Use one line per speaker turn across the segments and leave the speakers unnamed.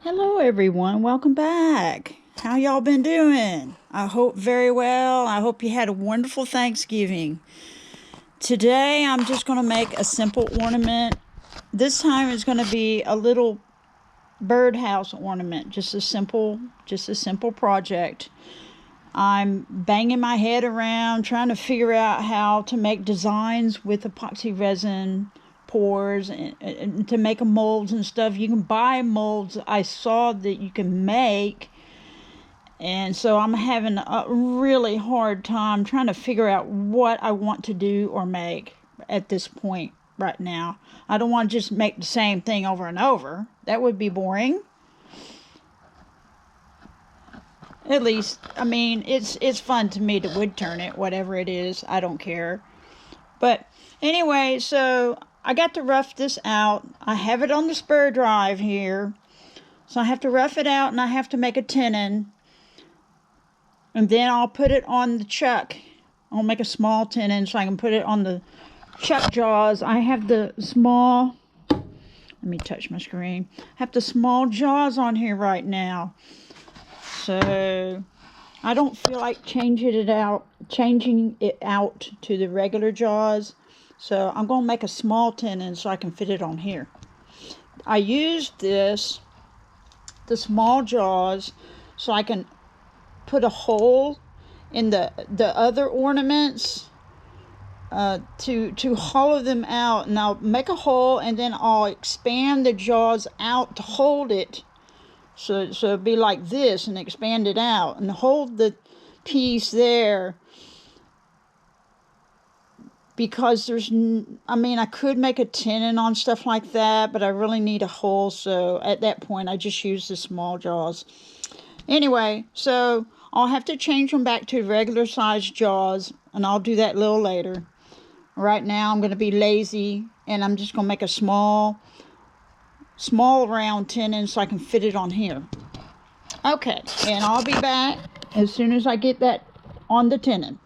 Hello everyone, welcome back. How y'all been doing? I hope very well. I hope you had a wonderful Thanksgiving. Today I'm just going to make a simple ornament. This time it's going to be a little birdhouse ornament, just a simple project. I'm banging my head around trying to figure out how to make designs with epoxy resin pours and to make molds and stuff. You can buy molds. I saw that you can make, and so I'm having a really hard time trying to figure out what I want to do or make at this point right now. I don't want to just make the same thing over and over. That would be boring. At least, I mean, it's fun to me to wood turn it, whatever it is. I don't care. But anyway, so I got to rough this out. I have it on the spur drive here. So I have to rough it out and I have to make a tenon. And then I'll put it on the chuck. I'll make a small tenon so I can put it on the chuck jaws. I have the small, let me touch my screen. I have the small jaws on here right now. So I don't feel like changing it out to the regular jaws. So I'm going to make a small tenon so I can fit it on here. I used the small jaws, so I can put a hole in the other ornaments to hollow them out. And I'll make a hole and then I'll expand the jaws out to hold it. So it'll be like this and expand it out and hold the piece there. Because I could make a tenon on stuff like that, but I really need a hole. So at that point, I just use the small jaws. Anyway, so I'll have to change them back to regular size jaws, and I'll do that a little later. Right now, I'm going to be lazy, and I'm just going to make a small round tenon so I can fit it on here. Okay, and I'll be back as soon as I get that on the tenon.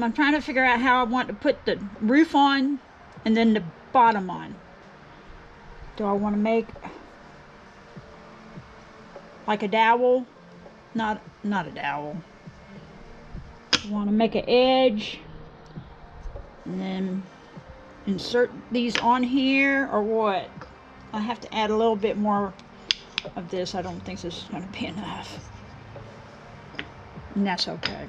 I'm trying to figure out how I want to put the roof on and then the bottom on. Do I want to make like a dowel? Not a dowel. I want to make an edge And then insert these on here, or what? I have to add a little bit more of this. I don't think this is going to be enough. And that's okay.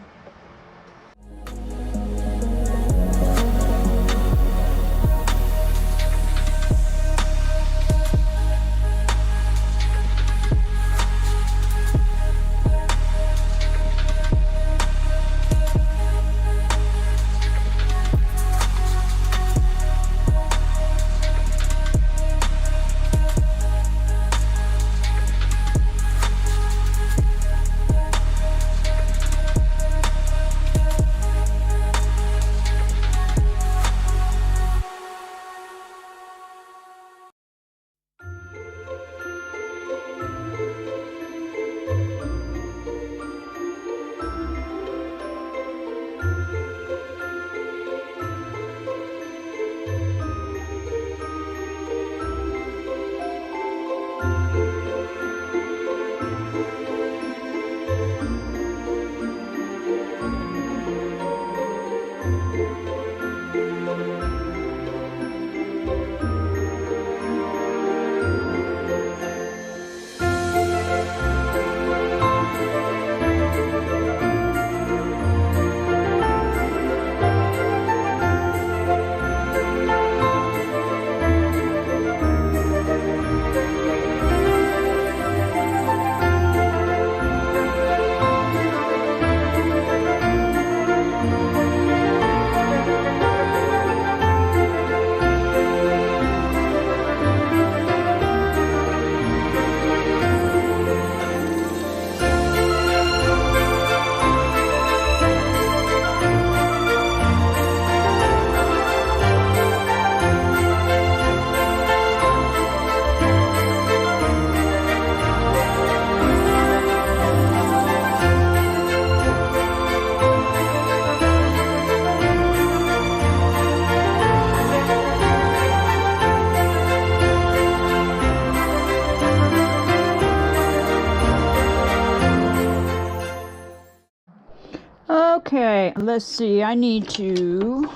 Okay, let's see. I need to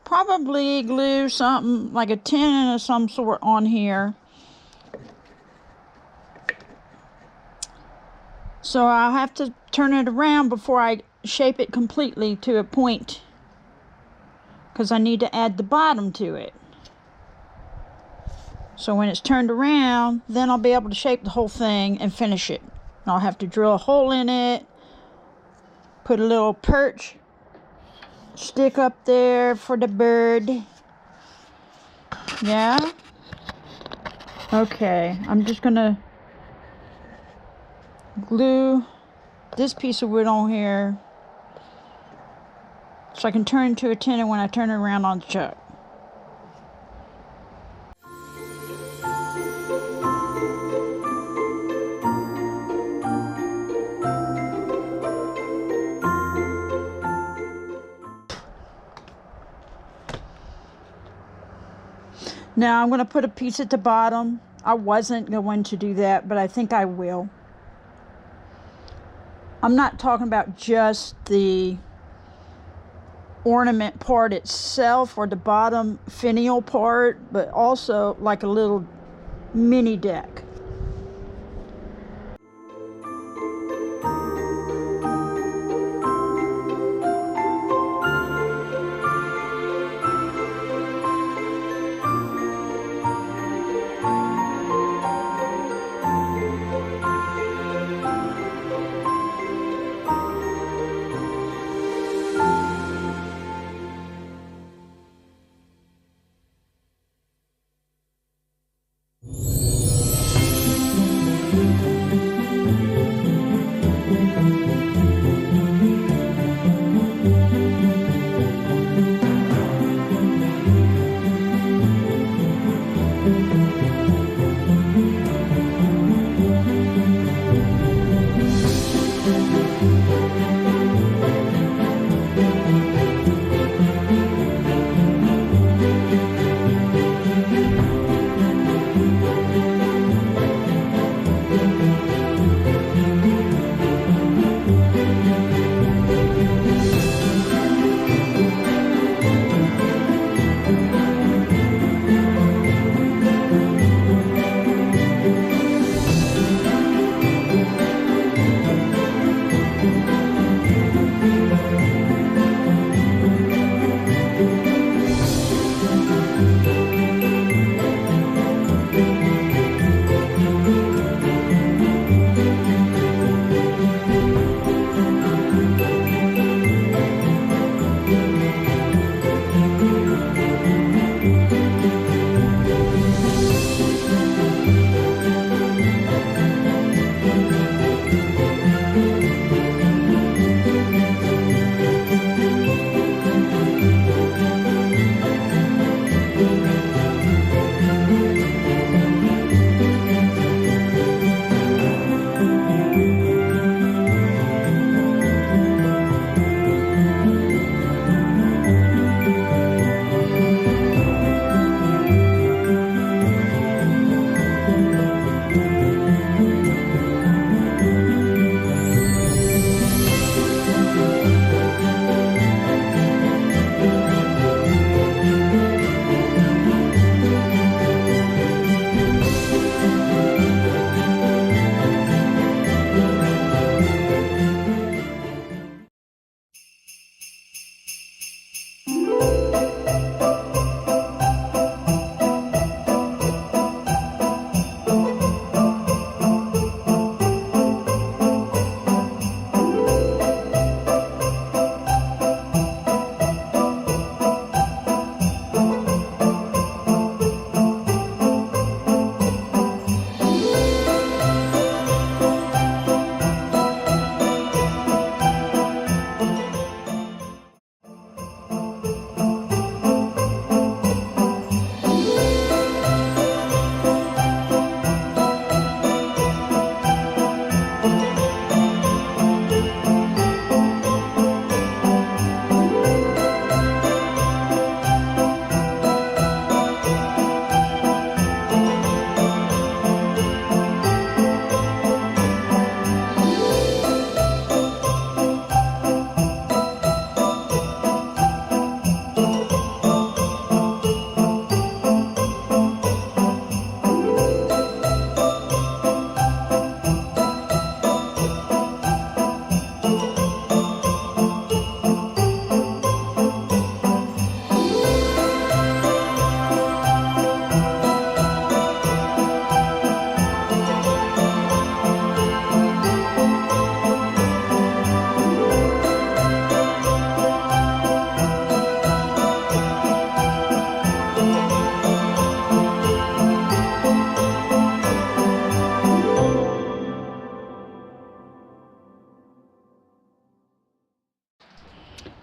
probably glue something like a tin of some sort on here. So I'll have to turn it around before I shape it completely to a point, because I need to add the bottom to it. So when it's turned around, then I'll be able to shape the whole thing and finish it. And I'll have to drill a hole in it, put a little perch stick up there for the bird. Yeah? Okay, I'm just gonna glue this piece of wood on here so I can turn it into a tin when I turn it around on the chuck. Now I'm going to put a piece at the bottom. I wasn't going to do that, but I think I will. I'm not talking about just the ornament part itself or the bottom finial part, but also like a little mini deck.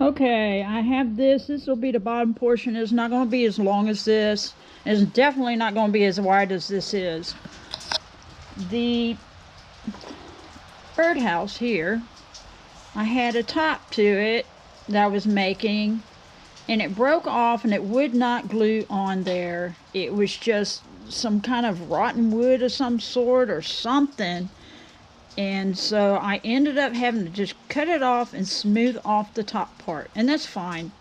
Okay, I have this. This will be the bottom portion. It's not going to be as long as this. It's definitely not going to be as wide as this is. The birdhouse here, I had a top to it that I was making, and it broke off and it would not glue on there. It was just some kind of rotten wood of some sort or something. And so I ended up having to just cut it off and smooth off the top part. And that's fine.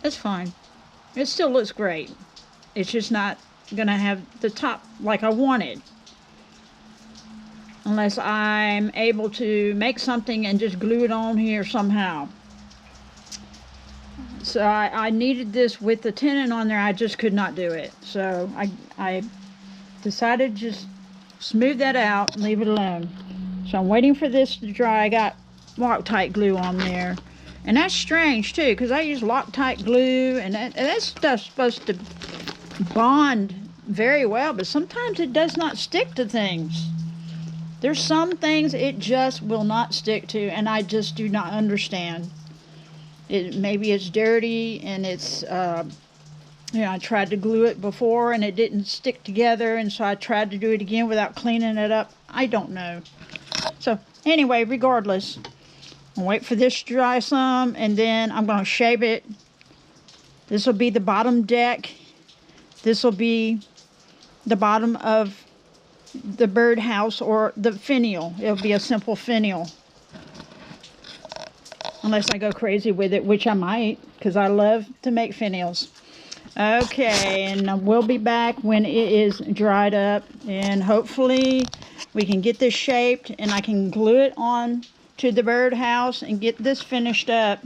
That's fine. It still looks great. It's just not going to have the top like I wanted. Unless I'm able to make something and just glue it on here somehow. So I needed this with the tenon on there. I just could not do it. So I decided to just smooth that out and leave it alone. So I'm waiting for this to dry. I got Loctite glue on there. And that's strange too, because I use Loctite glue, and that stuff's supposed to bond very well, but sometimes it does not stick to things. There's some things it just will not stick to, and I just do not understand. Maybe it's dirty, and it's, I tried to glue it before, and it didn't stick together, and so I tried to do it again without cleaning it up. I don't know. So anyway, regardless, I'll wait for this to dry some, and then I'm going to shape it. This will be the bottom deck. This will be the bottom of the birdhouse or the finial. It'll be a simple finial. Unless I go crazy with it, which I might, because I love to make finials. Okay, and we'll be back when it is dried up, and hopefully we can get this shaped and I can glue it on to the birdhouse and get this finished up.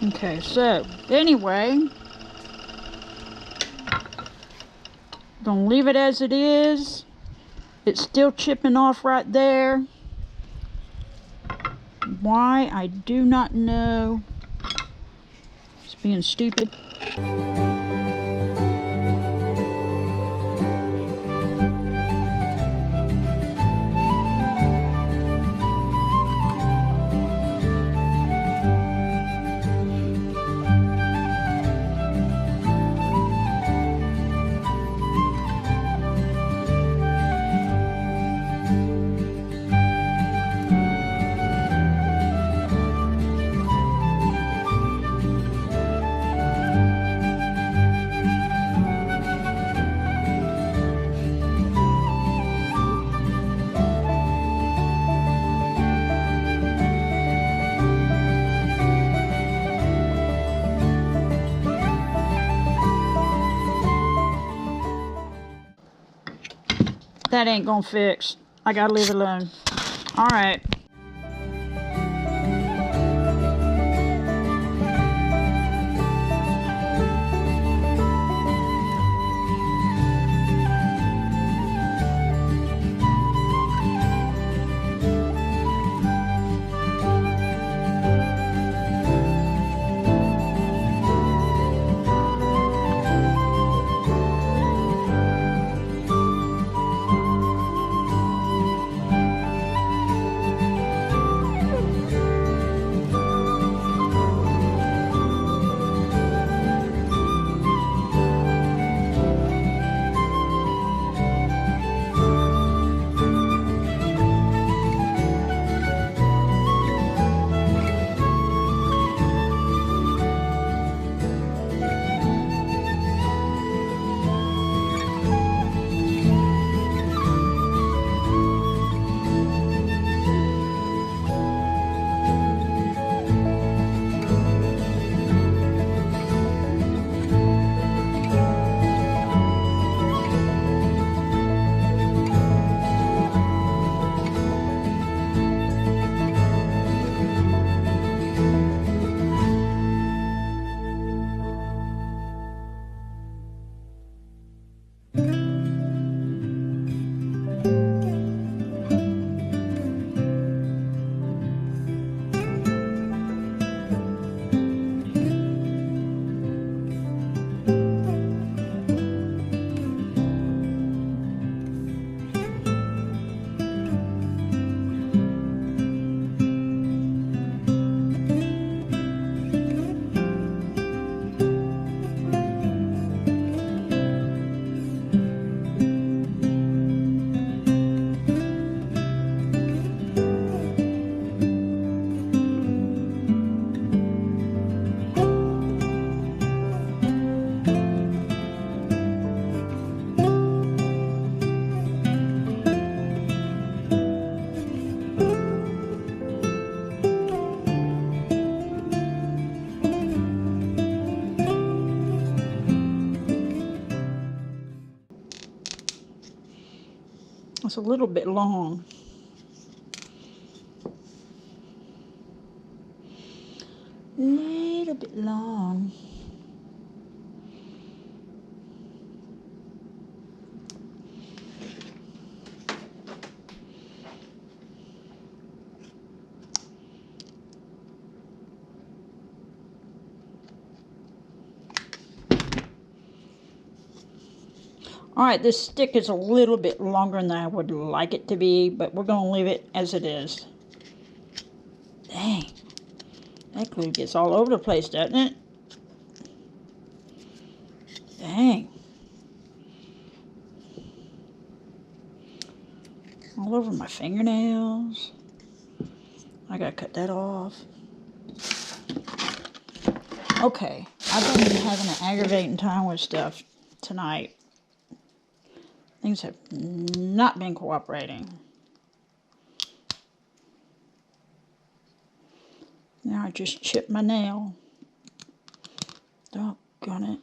Okay, so anyway, gonna leave it as it is. It's still chipping off right there. Why, I do not know. It's being stupid. That ain't gonna fix. I gotta leave it alone. Alright. It's a little bit long. Little bit long. Alright, this stick is a little bit longer than I would like it to be, but we're going to leave it as it is. Dang. That glue gets all over the place, doesn't it? Dang. All over my fingernails. I gotta cut that off. Okay, I've been having an aggravating time with stuff tonight. Things have not been cooperating. Now I just chipped my nail. Doggone it.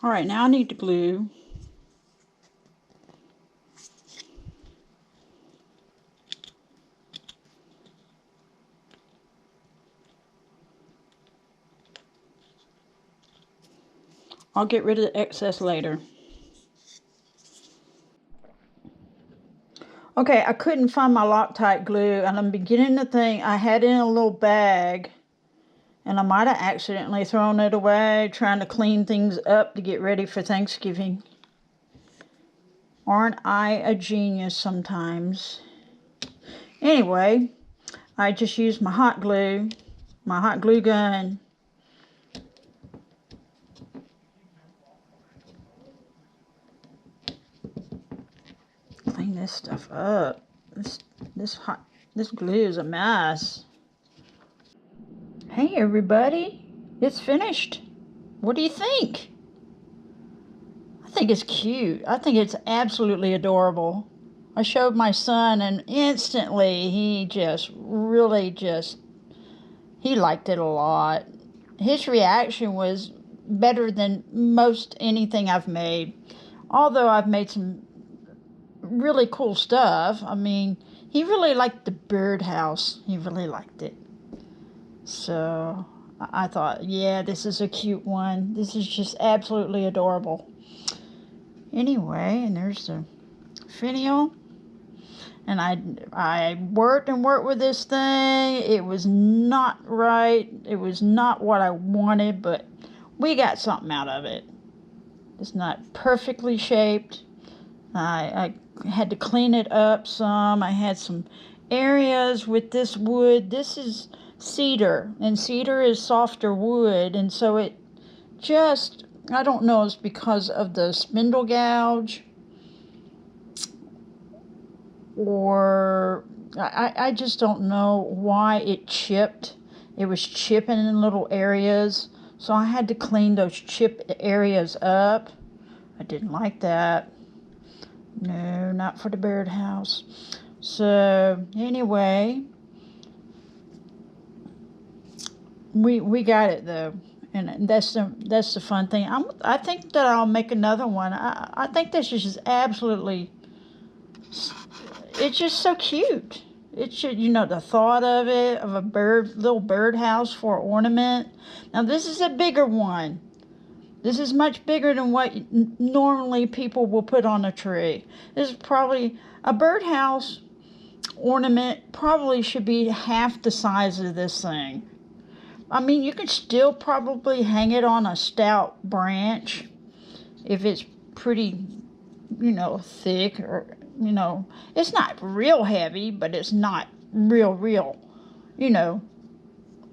All right, now I need to glue. I'll get rid of the excess later. Okay, I couldn't find my Loctite glue, and I'm beginning to think I had it in a little bag, and I might have accidentally thrown it away trying to clean things up to get ready for Thanksgiving. Aren't I a genius sometimes? Anyway, I just used my hot glue gun. Clean this stuff up. This glue is a mess. Hey everybody, it's finished. What do you think? I think it's cute. I think it's absolutely adorable. I showed my son and instantly he liked it a lot. His reaction was better than most anything I've made. Although I've made some really cool stuff. I mean, he really liked the birdhouse. He really liked it. So I thought, yeah, this is a cute one. This is just absolutely adorable. Anyway, and there's the finial. And I worked with this thing. It was not right. It was not what I wanted, but we got something out of it. It's not perfectly shaped. I had to clean it up some. I had some areas with this wood. This is cedar, and cedar is softer wood, and so it just, I don't know, it's because of the spindle gouge, or I just don't know why it chipped. It was chipping in little areas, so I had to clean those chipped areas up. I didn't like that. No, not for the birdhouse. So anyway, we got it though, and that's the fun thing. I think that I'll make another one. I think this is just absolutely. It's just so cute. It should, the thought of it, of a little birdhouse for ornament. Now this is a bigger one. This is much bigger than what normally people will put on a tree. This is probably a birdhouse ornament. Probably should be half the size of this thing. I mean, you can still probably hang it on a stout branch if it's pretty, thick, or it's not real heavy, but it's not real,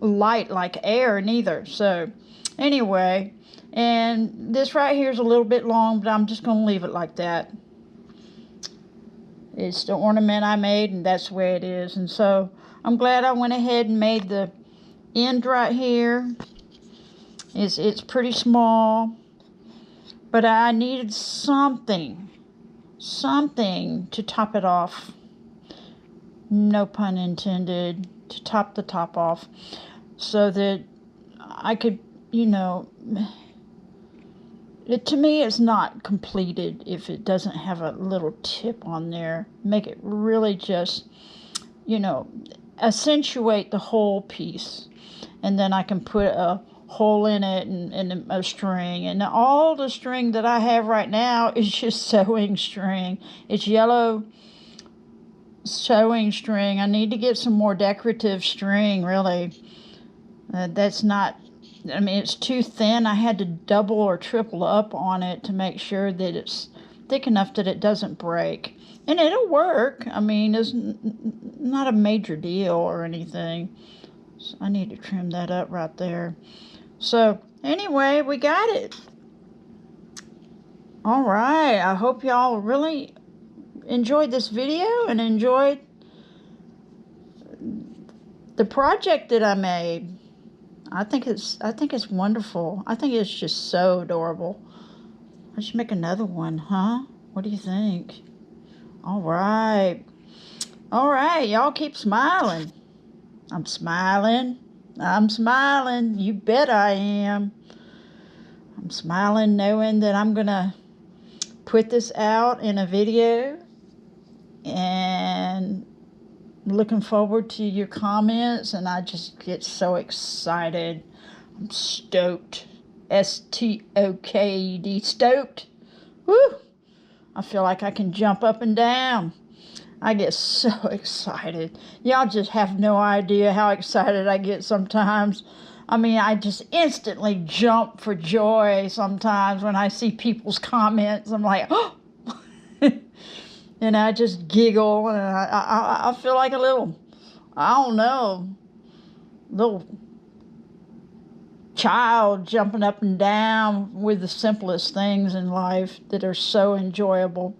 light like air neither. So anyway. And this right here is a little bit long, but I'm just going to leave it like that. It's the ornament I made, and that's the way it is. And so I'm glad I went ahead and made the end right here. It's pretty small, but I needed something to top it off. No pun intended, to top the top off, so that I could, to me, it's not completed if it doesn't have a little tip on there. Make it really just, accentuate the whole piece. And then I can put a hole in it and a string. And all the string that I have right now is just sewing string. It's yellow sewing string. I need to get some more decorative string, really. That's not... it's too thin. I had to double or triple up on it to make sure that it's thick enough that it doesn't break. And it'll work. It's not a major deal or anything. So I need to trim that up right there. So anyway, we got it. All right. I hope y'all really enjoyed this video and enjoyed the project that I made. I think it's wonderful. I think it's just so adorable. I should make another one, huh? What do you think? All right. Y'all keep smiling. I'm smiling. You bet I am. I'm smiling knowing that I'm going to put this out in a video, and looking forward to your comments, and I just get so excited. I'm stoked. S-T-O-K-E-D, stoked. Woo! I feel like I can jump up and down. I get so excited. Y'all just have no idea how excited I get sometimes. I mean, I just instantly jump for joy sometimes when I see people's comments. I'm like, oh! And I just giggle, and I feel like a little, I don't know, little child jumping up and down with the simplest things in life that are so enjoyable,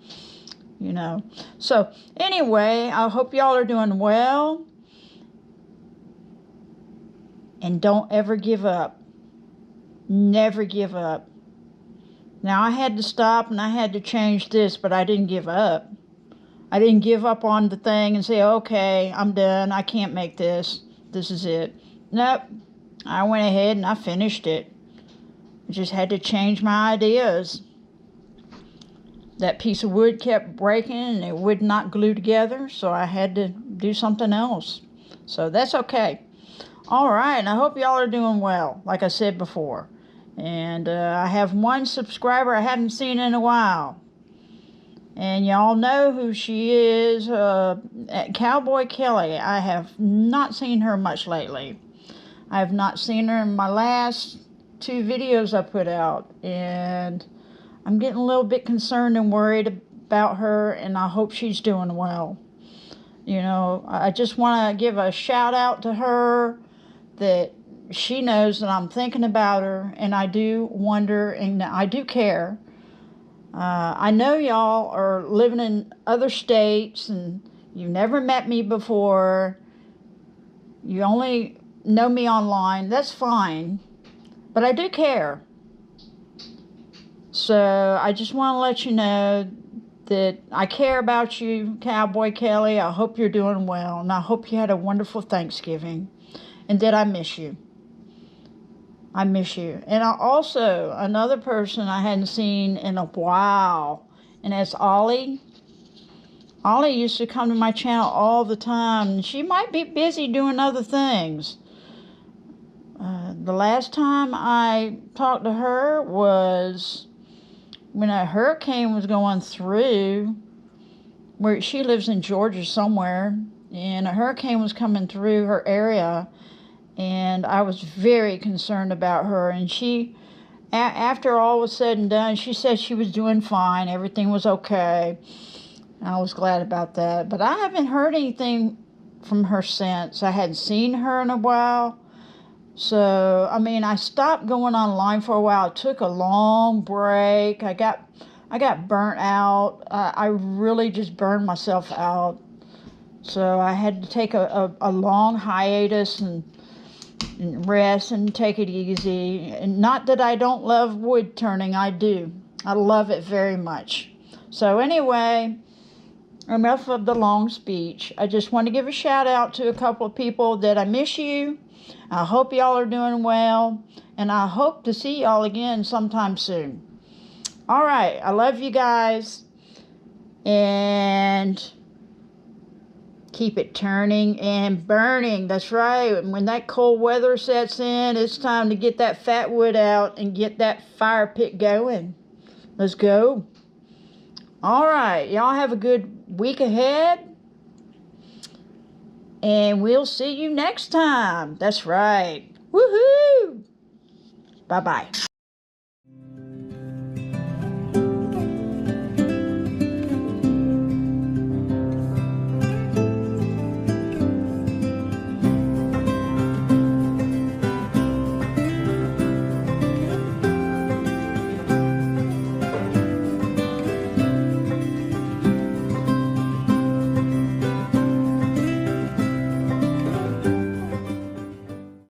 you know. So anyway, I hope y'all are doing well, and don't ever give up. Never give up. Now, I had to stop and I had to change this, but I didn't give up. I didn't give up on the thing and say, okay, I'm done. I can't make this. This is it. Nope. I went ahead and I finished it. I just had to change my ideas. That piece of wood kept breaking and it would not glue together, so I had to do something else. So that's okay. All right, and I hope y'all are doing well, like I said before. And I have one subscriber I haven't seen in a while. And y'all know who she is, Cowboy Kelly. I have not seen her much lately. I have not seen her in my last 2 videos I put out. And I'm getting a little bit concerned and worried about her, and I hope she's doing well. You know, I just want to give a shout out to her, that she knows that I'm thinking about her, and I do wonder, and I do care. I know y'all are living in other states and you've never met me before. You only know me online. That's fine. But I do care. So I just want to let you know that I care about you, Cowboy Kelly. I hope you're doing well, and I hope you had a wonderful Thanksgiving, and that I miss you. I miss you. And I also, another person I hadn't seen in a while, and that's Ollie. Ollie used to come to my channel all the time, and she might be busy doing other things. The last time I talked to her was when a hurricane was going through, where she lives in Georgia somewhere, and a hurricane was coming through her area. And I was very concerned about her. And she, after all was said and done, she said she was doing fine. Everything was okay. And I was glad about that. But I haven't heard anything from her since. I hadn't seen her in a while. So, I mean, I stopped going online for a while. I took a long break. I got burnt out. I really just burned myself out. So I had to take a long hiatus and rest and take it easy. And not that I don't love wood turning, I do. I love it very much. So anyway, enough of the long speech. I just want to give a shout out to a couple of people that I miss you. I hope y'all are doing well, and I hope to see y'all again sometime soon. All right, I love you guys, and keep it turning and burning. That's right. When that cold weather sets in, it's time to get that fat wood out and get that fire pit going. Let's go. All right. Y'all have a good week ahead. And we'll see you next time. That's right. Woohoo! Bye-bye.